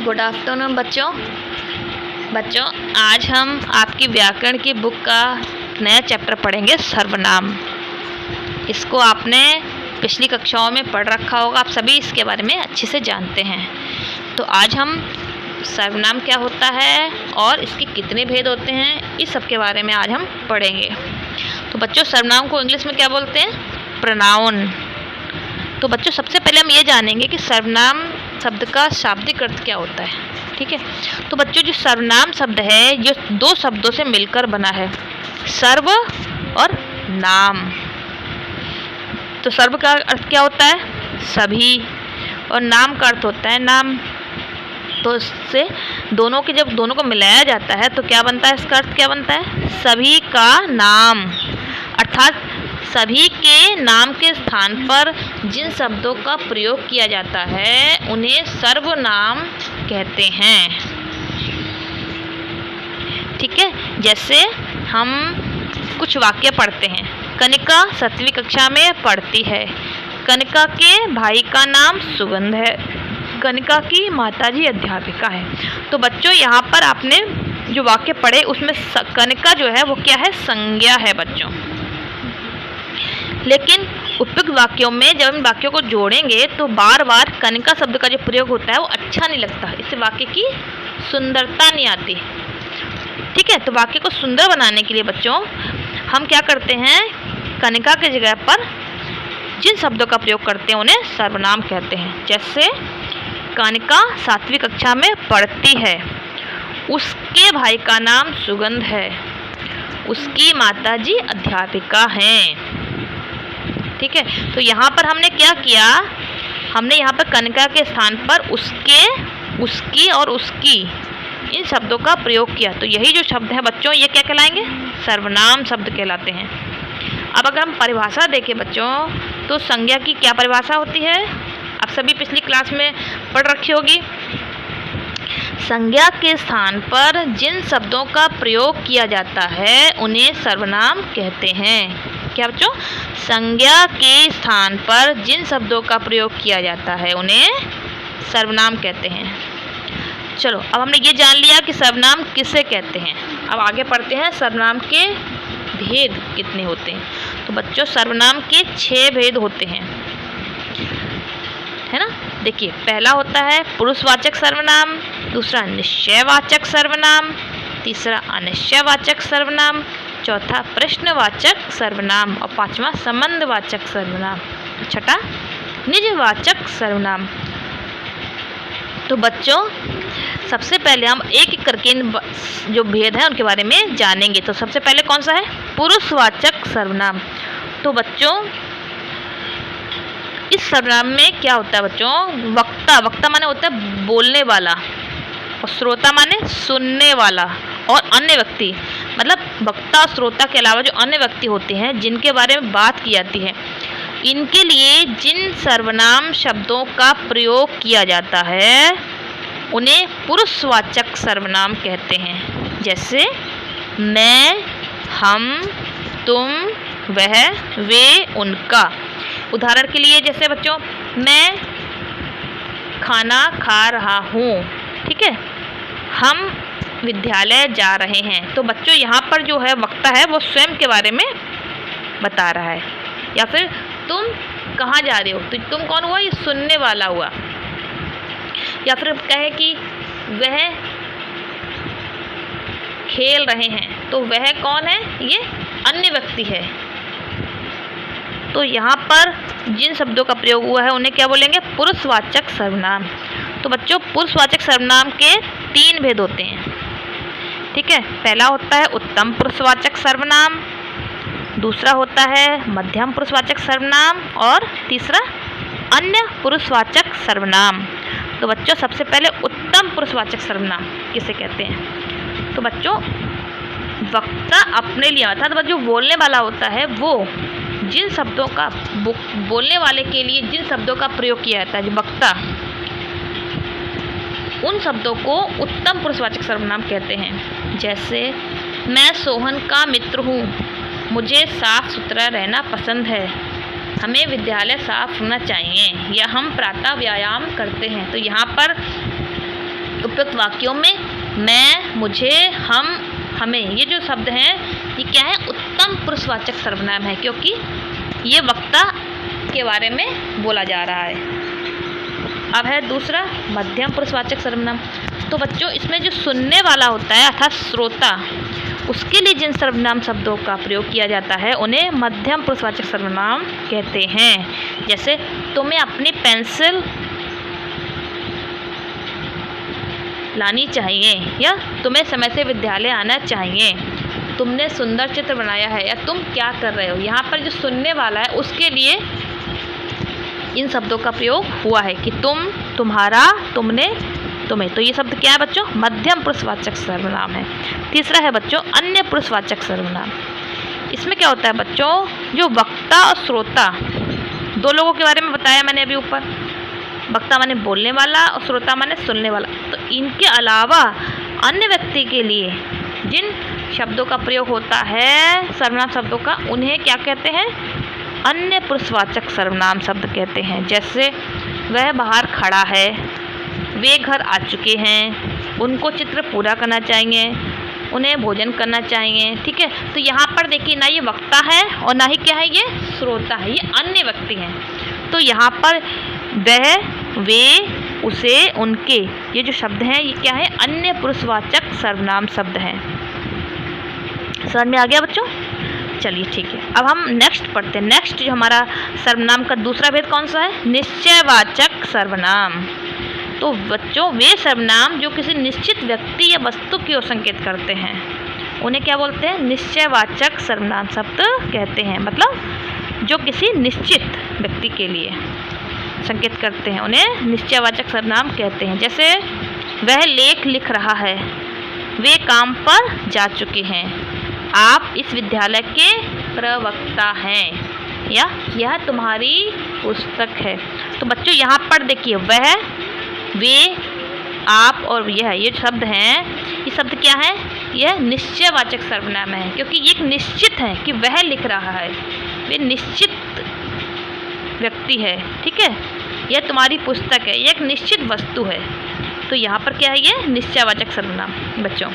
Good afternoon बच्चों आज हम आपकी व्याकरण की बुक का नया चैप्टर पढ़ेंगे, सर्वनाम। इसको आपने पिछली कक्षाओं में पढ़ रखा होगा, आप सभी इसके बारे में अच्छे से जानते हैं। तो आज हम सर्वनाम क्या होता है और इसके कितने भेद होते हैं, इस सब के बारे में आज हम पढ़ेंगे। तो बच्चों, सर्वनाम को इंग्लिश में क्या बोलते हैं? प्रोनाउन। तो बच्चों, सबसे पहले हम ये जानेंगे कि सर्वनाम शब्द का शाब्दिक अर्थ क्या होता है। ठीक है, तो बच्चों, जो सर्वनाम शब्द है ये दो शब्दों से मिलकर बना है, सर्व और नाम। तो सर्व का अर्थ क्या होता है? सभी, और नाम का अर्थ होता है नाम। तो इससे दोनों को मिलाया जाता है तो क्या बनता है? इसका अर्थ क्या बनता है? सभी का नाम। अर्थात सभी के नाम के स्थान पर जिन शब्दों का प्रयोग किया जाता है उन्हें सर्वनाम कहते हैं। ठीक है, जैसे हम कुछ वाक्य पढ़ते हैं। कनिका 7वीं कक्षा में पढ़ती है। कनिका के भाई का नाम सुगंध है। कनिका की माताजी अध्यापिका है। तो बच्चों, यहाँ पर आपने जो वाक्य पढ़े उसमें कनिका जो है वो क्या है? संज्ञा है बच्चों। लेकिन उपयुक्त वाक्यों में जब हम वाक्यों को जोड़ेंगे तो बार बार कनिका शब्द का जो प्रयोग होता है वो अच्छा नहीं लगता, इससे वाक्य की सुंदरता नहीं आती। ठीक है, तो वाक्य को सुंदर बनाने के लिए बच्चों हम क्या करते हैं? कनिका के जगह पर जिन शब्दों का प्रयोग करते हैं उन्हें सर्वनाम कहते हैं। जैसे कनिका 7वीं कक्षा में पढ़ती है, उसके भाई का नाम सुगंध है, उसकी माताजी अध्यापिका हैं। ठीक है, तो यहाँ पर हमने क्या किया? हमने यहाँ पर कनिका के स्थान पर उसके, उसकी और उसकी इन शब्दों का प्रयोग किया। तो यही जो शब्द हैं बच्चों ये क्या कहलाएंगे? सर्वनाम शब्द कहलाते हैं। अब अगर हम परिभाषा देखें बच्चों तो संज्ञा की क्या परिभाषा होती है? आप सभी पिछली क्लास में पढ़ रखी होगी। संज्ञा के स्थान पर जिन शब्दों का प्रयोग किया जाता है उन्हें सर्वनाम कहते हैं। क्या बच्चों? संज्ञा के स्थान पर जिन शब्दों का प्रयोग किया जाता है उन्हें सर्वनाम कहते हैं। चलो, अब हमने ये जान लिया कि सर्वनाम किसे कहते हैं। अब आगे पढ़ते हैं सर्वनाम के भेद कितने होते हैं। तो बच्चों, सर्वनाम के 6 भेद होते हैं, है ना। देखिए, पहला होता है पुरुषवाचक सर्वनाम, दूसरा निश्चयवाचक सर्वनाम, तीसरा अनिश्चयवाचक सर्वनाम, चौथा प्रश्नवाचक सर्वनाम और पांचवा संबंधवाचक सर्वनाम, छठा निजवाचक सर्वनाम। तो बच्चों, सबसे पहले हम एक एक करके जो भेद हैं उनके बारे में जानेंगे। तो सबसे पहले कौन सा है? पुरुषवाचक सर्वनाम। तो बच्चों, इस सर्वनाम में क्या होता है बच्चों? वक्ता, वक्ता माने होता है बोलने वाला, और श्रोता माने सुनने वाला, और अन्य व्यक्ति मतलब वक्ता और श्रोता के अलावा जो अन्य व्यक्ति होते हैं जिनके बारे में बात की जाती है, इनके लिए जिन सर्वनाम शब्दों का प्रयोग किया जाता है उन्हें पुरुषवाचक सर्वनाम कहते हैं। जैसे मैं, हम, तुम, वह, वे, उनका। उदाहरण के लिए जैसे बच्चों, मैं खाना खा रहा हूँ। ठीक है, हम विद्यालय जा रहे हैं। तो बच्चों, यहाँ पर जो है वक्ता है वो स्वयं के बारे में बता रहा है। या फिर तुम कहाँ जा रहे हो, तो तुम कौन हुआ? ये सुनने वाला हुआ। या फिर कहे कि वह खेल रहे हैं, तो वह कौन है? ये अन्य व्यक्ति है। तो यहाँ पर जिन शब्दों का प्रयोग हुआ है उन्हें क्या बोलेंगे? पुरुषवाचक सर्वनाम। तो बच्चों, पुरुषवाचक सर्वनाम के 3 भेद होते हैं। ठीक है, पहला होता है उत्तम पुरुषवाचक सर्वनाम, दूसरा होता है मध्यम पुरुषवाचक सर्वनाम, और तीसरा अन्य पुरुषवाचक सर्वनाम। तो बच्चों, सबसे पहले उत्तम पुरुषवाचक सर्वनाम किसे कहते हैं? तो बच्चों, वक्ता अपने लिए, अर्थात जो बोलने वाला होता है वो जिन शब्दों का बोलने वाले के लिए जिन शब्दों का प्रयोग किया जाता है, जो वक्ता, उन शब्दों को उत्तम पुरुषवाचक सर्वनाम कहते हैं। जैसे मैं सोहन का मित्र हूँ, मुझे साफ सुथरा रहना पसंद है, हमें विद्यालय साफ होना चाहिए, या हम प्रातः व्यायाम करते हैं। तो यहाँ पर उपयुक्त वाक्यों में मैं, मुझे, हम, हमें, ये जो शब्द हैं ये क्या है, उत्तम पुरुषवाचक सर्वनाम है, क्योंकि ये वक्ता के बारे में बोला जा रहा है। अब है दूसरा मध्यम पुरुषवाचक सर्वनाम। तो बच्चों इसमें जो सुनने वाला होता है अर्थात श्रोता, उसके लिए जिन सर्वनाम शब्दों का प्रयोग किया जाता है उन्हें मध्यम पुरुषवाचक सर्वनाम कहते हैं। जैसे तुम्हें अपनी पेंसिल लानी चाहिए, या तुम्हें समय से विद्यालय आना चाहिए, तुमने सुंदर चित्र बनाया है, या तुम क्या कर रहे हो। यहाँ पर जो सुनने वाला है उसके लिए इन शब्दों का प्रयोग हुआ है कि तुम, तुम्हारा, तुमने, तुम्हें। तो ये शब्द क्या है बच्चों, मध्यम पुरुषवाचक सर्वनाम है। तीसरा है बच्चों अन्य पुरुषवाचक सर्वनाम। इसमें क्या होता है बच्चों, जो वक्ता और श्रोता दो लोगों के बारे में बताया मैंने अभी ऊपर। वक्ता माने बोलने वाला और श्रोता माने सुनने वाला। तो इनके अलावा अन्य व्यक्ति के लिए जिन शब्दों का प्रयोग होता है सर्वनाम शब्दों का, उन्हें क्या कहते हैं, अन्य पुरुषवाचक सर्वनाम शब्द कहते हैं। जैसे वह बाहर खड़ा है, वे घर आ चुके हैं, उनको चित्र पूरा करना चाहिए, उन्हें भोजन करना चाहिए। ठीक है, तो यहाँ पर देखिए ना ये वक्ता है और ना ही क्या है ये श्रोता है, ये अन्य व्यक्ति हैं। तो यहाँ पर वह, वे, उसे, उनके, ये जो शब्द हैं ये क्या है, अन्य पुरुषवाचक सर्वनाम शब्द हैं। समझ में आ गया बच्चों? चलिए ठीक है, अब हम नेक्स्ट पढ़ते हैं। नेक्स्ट जो हमारा सर्वनाम का दूसरा भेद कौन सा है, निश्चयवाचक सर्वनाम। तो बच्चों वे सर्वनाम जो किसी निश्चित व्यक्ति या वस्तु की ओर संकेत करते हैं उन्हें क्या बोलते हैं, निश्चयवाचक सर्वनाम शब्द कहते हैं। मतलब जो किसी निश्चित व्यक्ति के लिए संकेत करते हैं उन्हें निश्चयवाचक सर्वनाम कहते हैं। जैसे वह लेख लिख रहा है, वे काम पर जा चुके हैं, आप इस विद्यालय के प्रवक्ता हैं, या यह तुम्हारी पुस्तक है। तो बच्चों यहाँ पर देखिए वह, वे, आप और यह, ये शब्द हैं, ये शब्द क्या है, यह निश्चयवाचक सर्वनाम है, क्योंकि ये एक निश्चित है कि वह लिख रहा है, वे निश्चित व्यक्ति है। ठीक है, यह तुम्हारी पुस्तक है, यह एक निश्चित वस्तु है। तो यहाँ पर क्या है, ये निश्चयवाचक सर्वनाम बच्चों।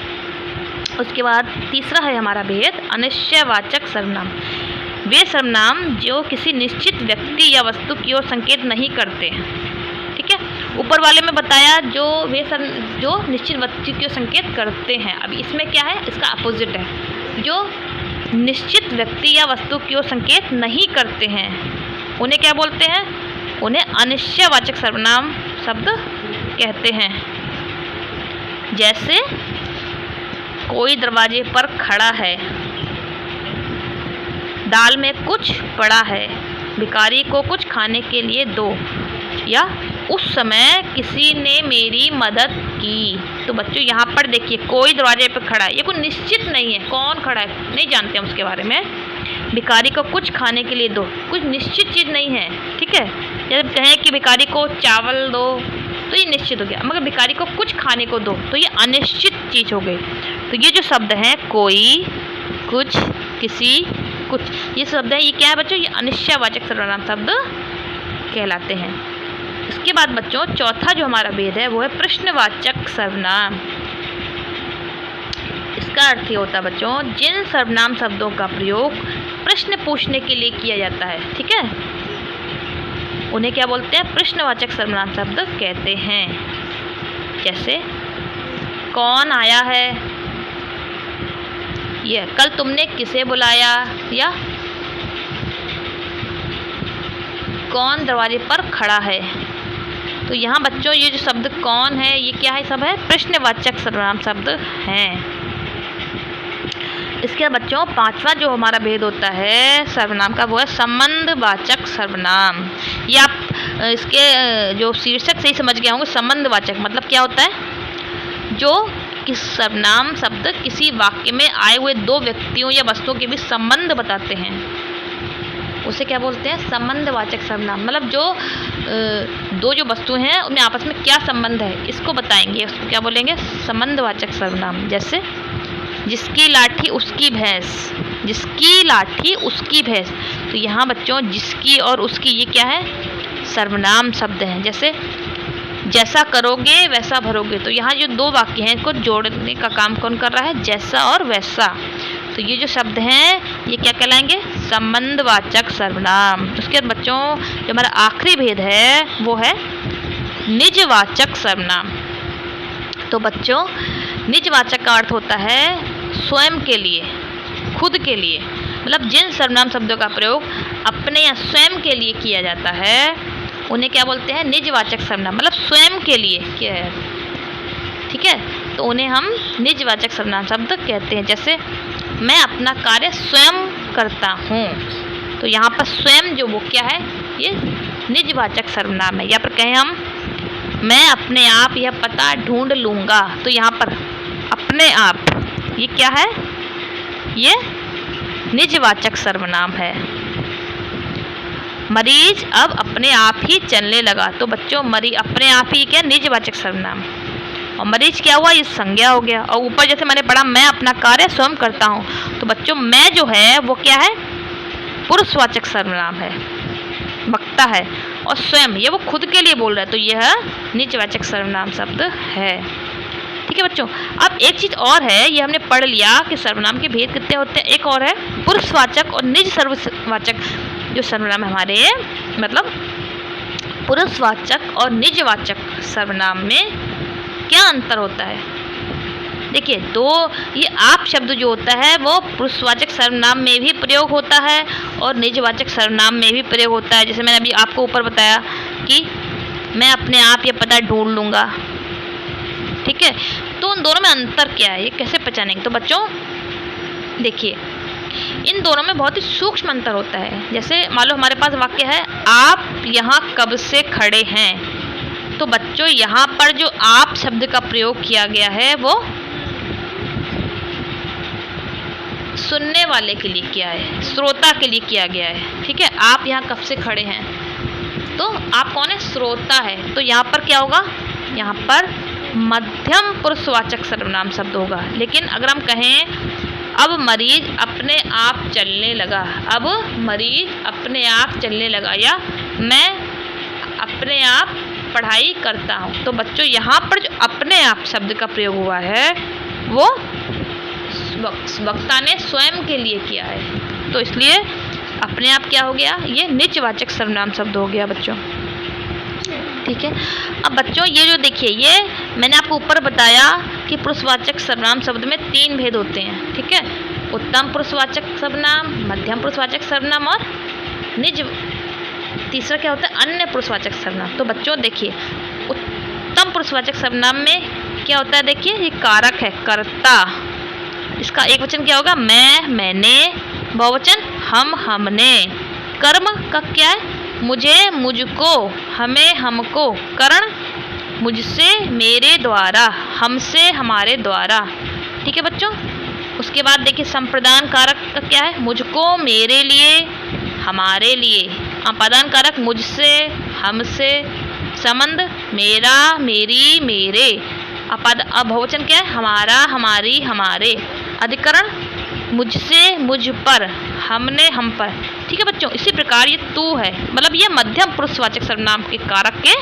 उसके बाद तीसरा है हमारा भेद अनिश्चयवाचक सर्वनाम। वे सर्वनाम जो किसी निश्चित व्यक्ति या वस्तु की ओर संकेत नहीं करते। ठीक है, ऊपर वाले में बताया जो वे जो निश्चित वस्तु की ओर संकेत करते हैं। अब इसमें क्या है, इसका अपोजिट है, जो निश्चित व्यक्ति या वस्तु की ओर संकेत नहीं करते हैं उन्हें क्या बोलते हैं, उन्हें अनिश्चयवाचक सर्वनाम शब्द कहते हैं। जैसे कोई दरवाजे पर खड़ा है, दाल में कुछ पड़ा है, भिखारी को कुछ खाने के लिए दो, या उस समय किसी ने मेरी मदद की। तो बच्चों यहाँ पर देखिए कोई दरवाजे पर खड़ा है, ये कोई निश्चित नहीं है, कौन खड़ा है नहीं जानते हम उसके बारे में। भिखारी को कुछ खाने के लिए दो, कुछ निश्चित चीज़ नहीं है। ठीक है, जब कहें कि भिखारी को चावल दो तो ये निश्चित हो गया, मगर भिखारी को कुछ खाने को दो तो ये अनिश्चित चीज़ हो गई। तो ये जो शब्द हैं कोई, कुछ, किसी, कुछ, ये शब्द है, ये क्या है बच्चों, ये अनिश्चयवाचक सर्वनाम शब्द कहलाते हैं। इसके बाद बच्चों चौथा जो हमारा भेद है वो है प्रश्नवाचक सर्वनाम। इसका अर्थ ये होता है बच्चों जिन सर्वनाम शब्दों का प्रयोग प्रश्न पूछने के लिए किया जाता है, ठीक है, उन्हें क्या बोलते हैं, प्रश्नवाचक सर्वनाम शब्द कहते हैं। जैसे कौन आया है, यह कल तुमने किसे बुलाया, या कौन दरवाजे पर खड़ा है। तो यहाँ बच्चों ये जो शब्द कौन है ये क्या है, सब है प्रश्नवाचक सर्वनाम शब्द हैं। इसके बाद बच्चों पांचवा जो हमारा भेद होता है सर्वनाम का वो है संबंधवाचक सर्वनाम। ये आप इसके जो शीर्षक से ही समझ गए होंगे। संबंधवाचक मतलब क्या होता है, जो किस सर्वनाम शब्द किसी वाक्य में आए हुए दो व्यक्तियों या वस्तुओं के बीच संबंध बताते हैं उसे क्या बोलते हैं, संबंधवाचक सर्वनाम। मतलब जो दो जो वस्तुएं हैं उनमें आपस में क्या संबंध है इसको बताएंगे, उसको क्या बोलेंगे, संबंधवाचक सर्वनाम। जैसे जिसकी लाठी उसकी भैंस, जिसकी लाठी उसकी भैंस। तो यहाँ बच्चों जिसकी और उसकी ये क्या है, सर्वनाम शब्द हैं। जैसे जैसा करोगे वैसा भरोगे। तो यहाँ जो दो वाक्य हैं इनको जोड़ने का काम कौन कर रहा है? जैसा और वैसा। तो ये जो शब्द हैं ये क्या कहलाएंगे? संबंधवाचक सर्वनाम। उसके बाद बच्चों जो हमारा आखिरी भेद है वो है निजवाचक सर्वनाम। तो बच्चों निजवाचक का अर्थ होता है स्वयं के लिए, खुद के लिए, मतलब जिन सर्वनाम शब्दों का प्रयोग अपने या स्वयं के लिए किया जाता है उन्हें क्या बोलते हैं? निजवाचक सर्वनाम। मतलब स्वयं के लिए किया है, ठीक है, तो उन्हें हम निजवाचक सर्वनाम शब्द कहते हैं। जैसे मैं अपना कार्य स्वयं करता हूँ, तो यहाँ पर स्वयं जो वो क्या है? ये निजवाचक सर्वनाम है। या पर कहें हम मैं अपने आप यह पता ढूंढ लूँगा, तो यहाँ पर अपने आप ये क्या है? ये निजवाचक सर्वनाम है। मरीज अब अपने आप ही चलने लगा, तो बच्चों मरीज अपने आप ही क्या? निजवाचक सर्वनाम। और मरीज क्या हुआ? ये संज्ञा हो गया। और ऊपर जैसे मैंने पढ़ा मैं अपना कार्य स्वयं करता हूँ, तो बच्चों मैं जो है वो क्या है? पुरुषवाचक सर्वनाम है, वक्ता है। और स्वयं ये वो खुद के लिए बोल रहा है, तो यह निजवाचक सर्वनाम शब्द है। ठीक है बच्चों। अब एक चीज़ और है, ये हमने पढ़ लिया कि सर्वनाम के भेद कितने होते हैं। एक और है पुरुषवाचक और निज सर्ववाचक जो सर्वनाम हमारे, मतलब पुरुषवाचक और निजवाचक सर्वनाम में क्या अंतर होता है? देखिए दो, ये आप शब्द जो होता है वो पुरुषवाचक सर्वनाम में भी प्रयोग होता है और निजवाचक सर्वनाम में भी प्रयोग होता है। जैसे मैंने अभी आपको ऊपर बताया कि मैं अपने आप ये पता ढूंढ लूँगा, ठीक है। तो उन दोनों में अंतर क्या है, ये कैसे पहचानेंगे? तो बच्चों देखिए इन दोनों में बहुत ही सूक्ष्म अंतर होता है। जैसे मान लो हमारे पास वाक्य है आप यहाँ कब से खड़े हैं, तो बच्चों यहाँ पर जो आप शब्द का प्रयोग किया गया है वो सुनने वाले के लिए किया है, श्रोता के लिए किया गया है, ठीक है। आप यहाँ कब से खड़े हैं, तो आप कौन है? श्रोता है। तो यहाँ पर क्या होगा? यहाँ पर मध्यम पुरुषवाचक सर्वनाम शब्द होगा। लेकिन अगर हम कहें अब मरीज अपने आप चलने लगा, अब मरीज अपने आप चलने लगा, या मैं अपने आप पढ़ाई करता हूँ, तो बच्चों यहाँ पर जो अपने आप शब्द का प्रयोग हुआ है वो वक्ता ने स्वयं के लिए किया है, तो इसलिए अपने आप क्या हो गया? ये निजवाचक सर्वनाम शब्द हो गया बच्चों, ठीक है। अब बच्चों ये जो देखिए, ये मैंने आपको ऊपर बताया कि पुरुषवाचक सर्वनाम शब्द में 3 भेद होते हैं, ठीक है। उत्तम पुरुषवाचक सर्वनाम, मध्यम पुरुषवाचक सर्वनाम और निज, तीसरा क्या होता है? अन्य पुरुषवाचक सर्वनाम। तो बच्चों देखिए उत्तम पुरुषवाचक सर्वनाम में क्या होता है? देखिए ये कारक है, कर्ता, इसका एक वचन क्या होगा? मैं, मैंने, बहुवचन हम, हमने। कर्म का क्या है? मुझे, मुझको, हमें, हमको। करण मुझसे, मेरे द्वारा, हमसे, हमारे द्वारा, ठीक है बच्चों। उसके बाद देखिए संप्रदान कारक का क्या है? मुझको, मेरे लिए, हमारे लिए। अपादान कारक मुझसे, हमसे। संबंध मेरा, मेरी, मेरे। बहुवचन क्या है? हमारा, हमारी, हमारे। अधिकरण मुझसे, मुझ पर, हमने, हम पर, ठीक है बच्चों। इसी प्रकार ये तू है, मतलब ये मध्यम पुरुषवाचक सर्वनाम के कारक के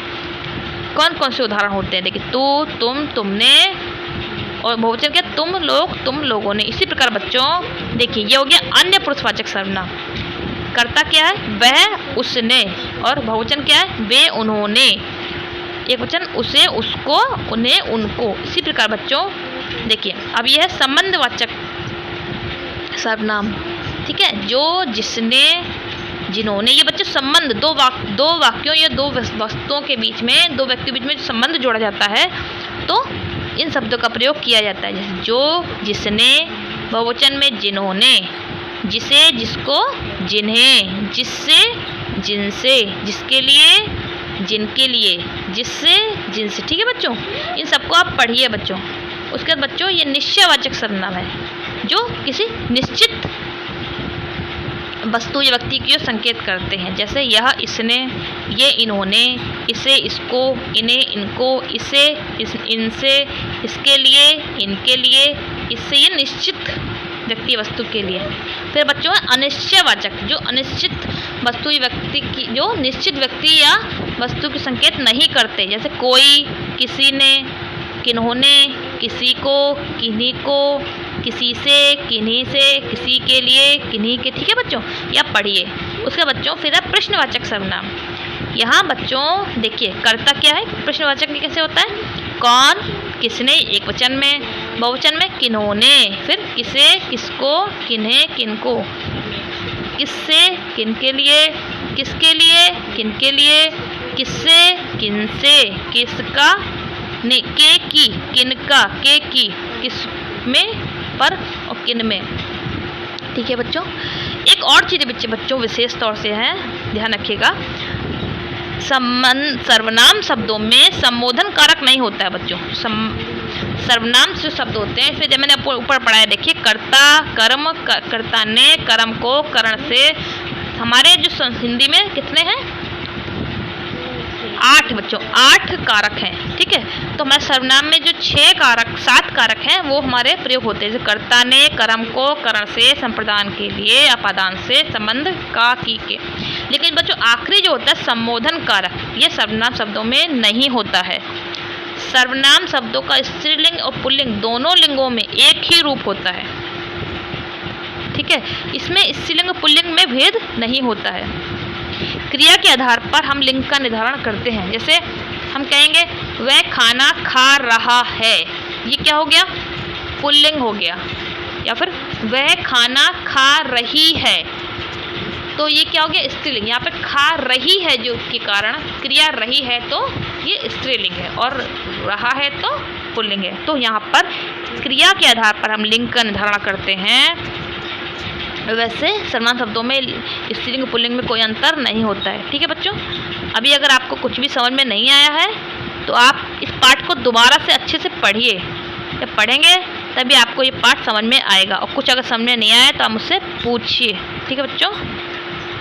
कौन कौन से उदाहरण होते हैं? देखिए तू, तुम, तुमने, और बहुवचन क्या? तुम लोग, तुम लोगों ने। इसी प्रकार बच्चों देखिए ये हो गया अन्य पुरुषवाचक सर्वनाम। कर्ता क्या है? वह, उसने, और बहुवचन क्या है? वे, उन्होंने। एक वचन उसे, उसको, उन्हें, उनको। इसी प्रकार बच्चों देखिए अब यह है संबंधवाचक सर्वनाम, ठीक है। जो, जिसने, जिन्होंने, ये बच्चे संबंध, दो वाक्यों या दो वस्तुओं के बीच में, दो व्यक्तियों के बीच में संबंध जोड़ा जाता है तो इन शब्दों का प्रयोग किया जाता है। जैसे जो, जिसने, बहुवचन में जिन्होंने, जिसे, जिसको, जिन्हें, जिससे, जिनसे, जिसके लिए, जिनके लिए, जिससे, जिनसे, ठीक है बच्चों। इन सबको आप पढ़िए बच्चों। उसके बाद बच्चों ये निश्चयवाचक सर्वनाम है, जो किसी निश्चित वस्तु या व्यक्ति की ओर संकेत करते हैं। जैसे यह, इसने, ये, इन्होंने, इसे, इसको, इन्हें, इनको, इसे, इनसे, इसके लिए, इनके लिए, इससे, ये निश्चित व्यक्ति वस्तु के लिए। फिर बच्चों अनिश्चयवाचक, जो अनिश्चित वस्तु या व्यक्ति की, जो निश्चित व्यक्ति या वस्तु की संकेत नहीं करते, जैसे कोई, किसी ने, किन्होंने, किसी को, किन्हीं को, किसी से, किन्हीं से, किसी के लिए, किन्हीं के। ठीक है बच्चों, या पढ़िए उसके बच्चों। फिर है प्रश्नवाचक सर्वनाम। यहाँ बच्चों देखिए कर्ता क्या है, प्रश्नवाचक में कैसे होता है, कौन, किसने एक वचन में, बहुवचन में किन्होंने, फिर किसे, किसको, किन्हें, किनको, किससे, किनके लिए, किसके लिए, किनके लिए, किससे, किनसे, किसका, ने, के की, किनका, के की, किस में, पर और किन में। ठीक है बच्चों, एक और चीज़ बच्चों विशेष तौर से है, ध्यान रखिएगा, सर्वनाम शब्दों में संबोधन कारक नहीं होता है बच्चों। सर्वनाम जो शब्द होते हैं इसमें जब मैंने ऊपर पढ़ा है देखिए, कर्ता, कर्म, कर्ता ने, कर्म को, करण से। हमारे जो हिंदी में कितने हैं, 8 बच्चों, 8 कारक हैं। ठीक है, तो हमारे सर्वनाम में जो 7 कारक हैं वो हमारे प्रयोग होते हैं, जैसे कर्ता ने, कर्म को, करण से, संप्रदान के लिए, अपादान से, संबंध का, की के। लेकिन बच्चों आखिरी जो होता है संबोधन कारक, ये सर्वनाम शब्दों में नहीं होता है। सर्वनाम शब्दों का स्त्रीलिंग और पुल्लिंग दोनों लिंगों में एक ही रूप होता है। ठीक है, इसमें स्त्रीलिंग और पुल्लिंग में भेद नहीं होता है। क्रिया के आधार पर हम लिंग का निर्धारण करते हैं, जैसे हम कहेंगे वह खाना खा रहा है, ये क्या हो गया, पुल्लिंग हो गया। या फिर वह खाना खा रही है, तो ये क्या हो गया, स्त्रीलिंग। यहाँ पे खा रही है जो के कारण क्रिया रही है तो ये स्त्रीलिंग है, और रहा है तो पुल्लिंग है। तो यहाँ पर क्रिया के आधार पर हम लिंग का निर्धारण करते हैं। वैसे सर्वनाम शब्दों में स्त्रीलिंग पुल्लिंग में कोई अंतर नहीं होता है। ठीक है बच्चों, अभी अगर आपको कुछ भी समझ में नहीं आया है तो आप इस पाठ को दोबारा से अच्छे से पढ़िए। जब पढ़ेंगे तभी आपको ये पाठ समझ में आएगा, और कुछ अगर समझ में नहीं आया तो आप मुझसे पूछिए। ठीक है बच्चों।